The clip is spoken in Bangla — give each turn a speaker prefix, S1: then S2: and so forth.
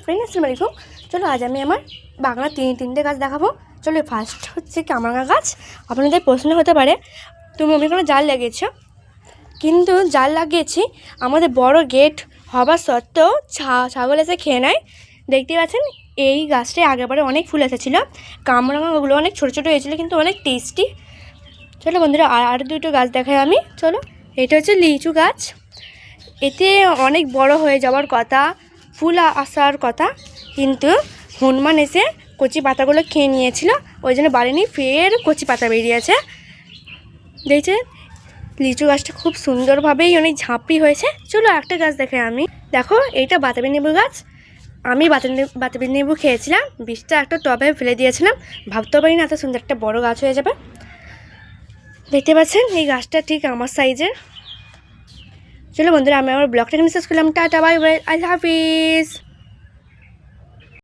S1: ফ্রেন্ড আসসালামু আলাইকুম। চলো আজ আমি আমার বাগানে তিনটে গাছ দেখাবো। চলো ফার্স্ট হচ্ছে কামরাঙা গাছ। আপনাদের প্রশ্ন হতে পারে তুমি মম্মি কোনো জাল লাগিয়েছো, কিন্তু জাল লাগিয়েছি আমাদের বড় গেট হবার সত্ত্বেও ছাগল এসে খেয়ে নেয়। দেখতে পাচ্ছেন এই গাছটায় আগেরবারে অনেক ফুল এসেছিলো, কামরাঙাগুলো অনেক ছোটো ছোটো হয়েছিলো কিন্তু অনেক টেস্টি। চলো বন্ধুরা আর দুটো গাছ দেখাই আমি। চলো এটা হচ্ছে লিচু গাছ, এতে অনেক বড় হয়ে যাওয়ার কথা, ফুল আসার কথা, কিন্তু হনুমান এসে কচি পাতাগুলো খেয়ে নিয়েছিল, ওই জন্য বাড়িনি, ফের কচি পাতা বেরিয়েছে। দেখছেন লিচু গাছটা খুব সুন্দরভাবেই অনেক ঝাঁপড়ি হয়েছে। চলো একটা গাছ দেখে আমি। দেখো এইটা বাতাবি লেবু গাছ। আমি বাতাবি লেবু খেয়েছিলাম, বীজটা একটা টবে ফেলে দিয়েছিলাম, ভাবতে পারি না এত সুন্দর একটা বড় গাছ হয়ে যাবে। দেখতে পাচ্ছেন এই গাছটা ঠিক আমার সাইজের। চলো বন্ধুরা আমি আমার ব্লগটা শেষ করলাম। টাটা বাই বাই, আল্লাহ হাফিজ।